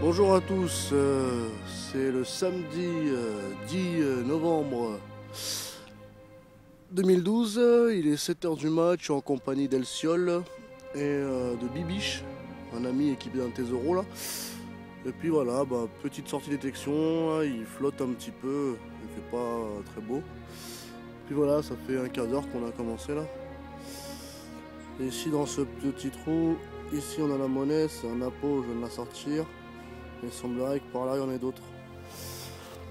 Bonjour à tous, c'est le samedi 10 novembre 2012, il est 7h du match, je suis en compagnie d'Elciol et de Bibiche, un ami équipé d'un Tesoro là. Et puis voilà, petite sortie détection, là, il flotte un petit peu, il fait pas très beau. Puis voilà, ça fait un quart d'heure qu'on a commencé là. Et ici dans ce petit trou, ici on a la monnaie, c'est un appôt, je viens de la sortir. Il semblerait que par là il y en ait d'autres.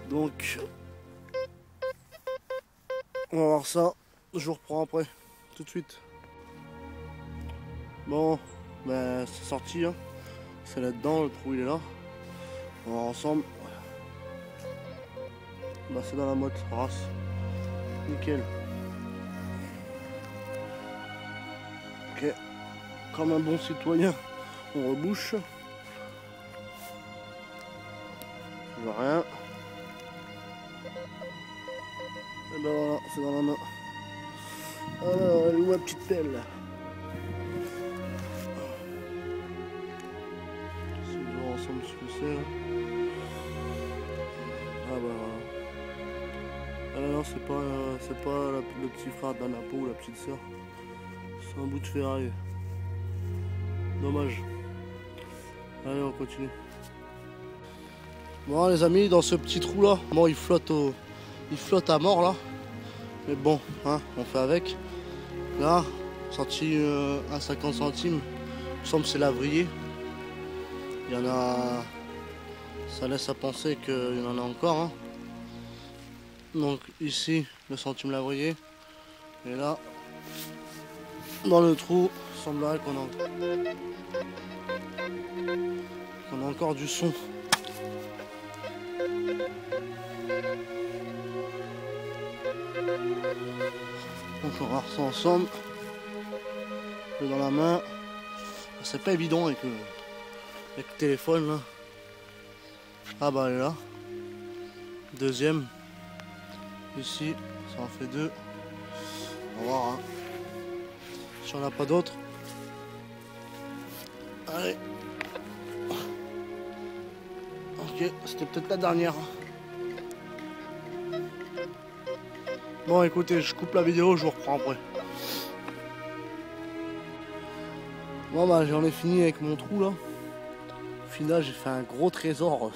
Donc on va voir ça, je vous reprends après, tout de suite. Bon, c'est sorti, hein. C'est là-dedans, le trou il est là. On va voir ensemble. C'est dans la motte, race. Nickel. Ok, comme un bon citoyen, on rebouche. Je vois rien. Et ben voilà, c'est dans la main. Alors, elle est où la petite pelle? Si on voit ensemble ce que c'est. Ah bah voilà. Ah non, c'est pas le petit frère d'Anapo ou la petite sœur. C'est un bout de ferraille. Dommage. Allez, on continue. Bon les amis, dans ce petit trou là, bon il flotte à mort là. Mais bon, hein, on fait avec. Là, sorti à 50 centimes. Il me semble que c'est lavrier. Il y en a. Ça laisse à penser qu'il y en a encore. Hein. Donc ici, le centime lavrier. Et là, dans le trou, il semblerait qu'on a encore du son. Donc on va voir ça ensemble. Dans la main. C'est pas évident avec le téléphone là. Ah bah elle est là. Deuxième. Ici, ça en fait deux. On va voir hein. Si on n'a pas d'autres. Allez. Ok, c'était peut-être la dernière. Bon écoutez, je coupe la vidéo, je vous reprends après. Bon j'en ai fini avec mon trou là. Au final j'ai fait un gros trésor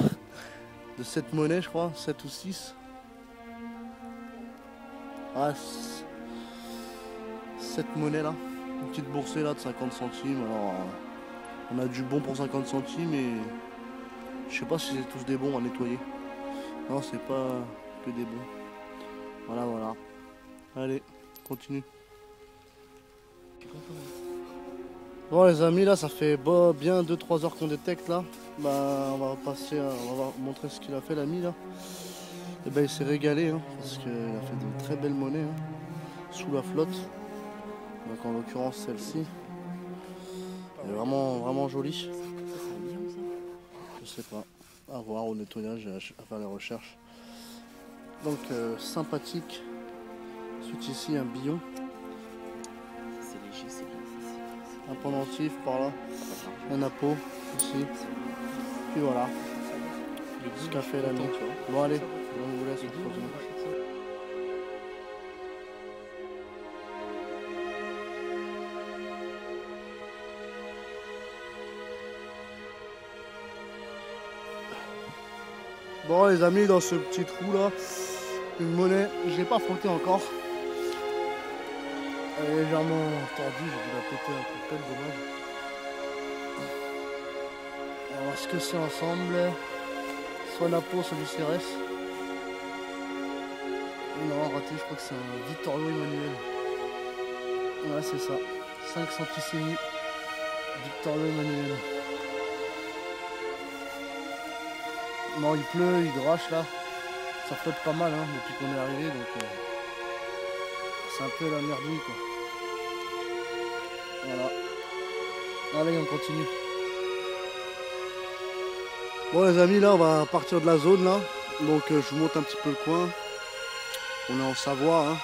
de 7 monnaies je crois, 7 ou 6. Ah, 7 monnaies là. Une petite boursée là de 50 centimes. Alors on a du bon pour 50 centimes et je sais pas si c'est tous des bons à nettoyer. Non c'est pas que des bons. Voilà. Allez, continue. Bon les amis là ça fait bien 2-3 heures qu'on détecte là. On va montrer ce qu'il a fait l'ami là. Et il s'est régalé hein, parce qu'il a fait de très belles monnaies hein, sous la flotte. Donc en l'occurrence celle-ci. Elle est vraiment jolie. Je sais pas. À voir au nettoyage et à faire les recherches. Donc sympathique. Ensuite ici un billon. C'est léger, c'est bien. Un pendentif par là. Un appôt ici. Puis voilà. Ce qu'a fait l'ami. Bon allez, on vous laisse. Bon les amis, dans ce petit trou là, une monnaie, je l'ai pas frotté encore. Elle est légèrement tordue, j'ai dû la péter un peu de dommage. On va voir ce que c'est ensemble. Soit la peau, soit du CRS. Non, raté, je crois que c'est un Vittorio Emanuele. Ouais, c'est ça. 5 centissimi. Vittorio Emanuele. Non, il pleut, il drache là. Ça flotte pas mal hein, depuis qu'on est arrivé, donc c'est un peu la merdouille quoi. Voilà. Allez, on continue. Bon les amis, là on va partir de la zone là. Donc je vous montre un petit peu le coin. On est en Savoie. Hein.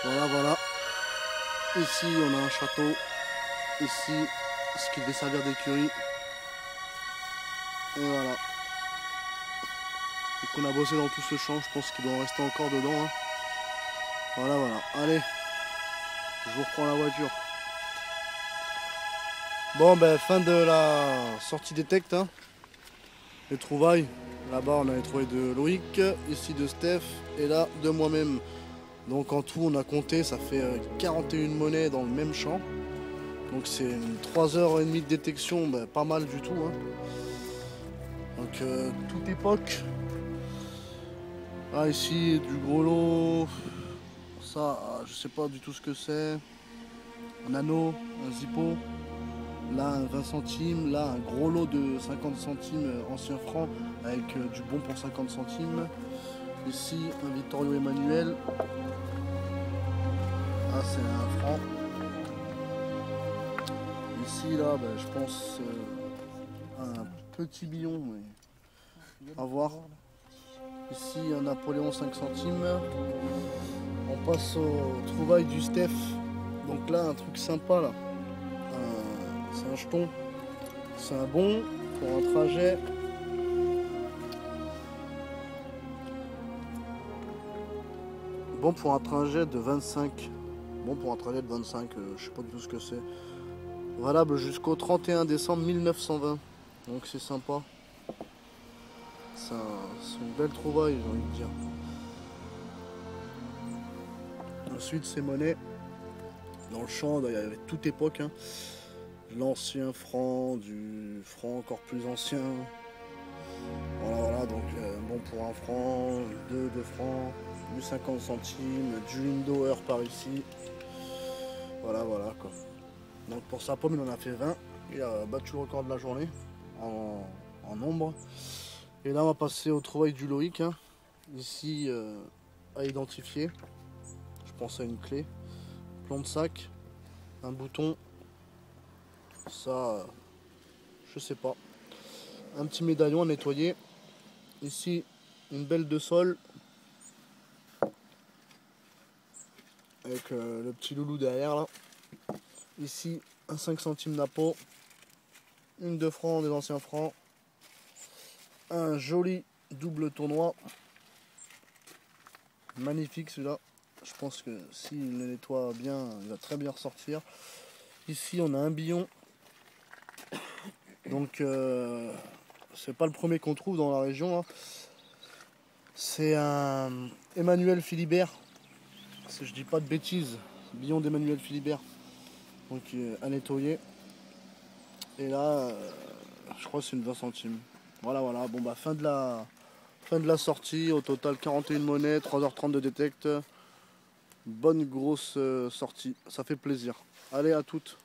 Voilà. Ici on a un château. Ici ce qui devait servir d'écurie. Et voilà. Et qu'on a bossé dans tout ce champ, je pense qu'il doit en rester encore dedans. Hein. Voilà, voilà. Allez, je vous reprends la voiture. Bon, ben, fin de la sortie détecte. Hein. Les trouvailles. Là-bas, on avait trouvé de Loïc, ici de Steph, et là, de moi-même. Donc, en tout, on a compté, ça fait 41 monnaies dans le même champ. Donc, c'est 3h30 de détection, ben, pas mal du tout. Hein. Donc, toute époque. Ah, ici, du gros lot. Ça, je sais pas du tout ce que c'est. Un anneau, un zippo. Là, un 20 centimes. Là, un gros lot de 50 centimes ancien franc avec du bon pour 50 centimes. Ici, un Vittorio Emmanuel. Ah, c'est un franc. Ici, là, ben, je pense un petit billon. Mais... à voir. Ici, un Napoléon 5 centimes. On passe aux trouvailles du Steph. Donc là, un truc sympa là. C'est un jeton. C'est un bon pour un trajet. Bon pour un trajet de 25. Bon pour un trajet de 25, je sais pas du tout ce que c'est. Valable jusqu'au 31 décembre 1920. Donc c'est sympa. C'est une belle trouvaille, j'ai envie de dire. Ensuite, ces monnaies. Dans le champ, il y avait toute époque. Hein. L'ancien franc, du franc encore plus ancien. Voilà, voilà, donc bon pour un franc, deux francs, du 50 centimes, du Windower par ici. Voilà, voilà quoi. Donc pour sa pomme, il en a fait 20. Il a battu le record de la journée en nombre. Et là, on va passer au trouvaille du Loïc. Hein. Ici, à identifier. Je pense à une clé. Plomb de sac. Un bouton. Ça, je sais pas. Un petit médaillon à nettoyer. Ici, une belle de sol. Avec le petit loulou derrière là. Ici, un 5 centimes Napo. Une 2 francs des anciens francs. Un joli double tournoi. Magnifique celui-là. Je pense que s'il le nettoie bien, il va très bien ressortir. Ici, on a un billon. Donc, c'est pas le premier qu'on trouve dans la région. Hein. C'est un Emmanuel Philibert. Si je dis pas de bêtises, billon d'Emmanuel Philibert. Donc, à nettoyer. Et là, je crois que c'est une 20 centimes. Voilà, voilà. Bon, bah, fin de la sortie. Au total, 41 monnaies, 3h30 de détecte. Bonne grosse sortie. Ça fait plaisir. Allez, à toutes.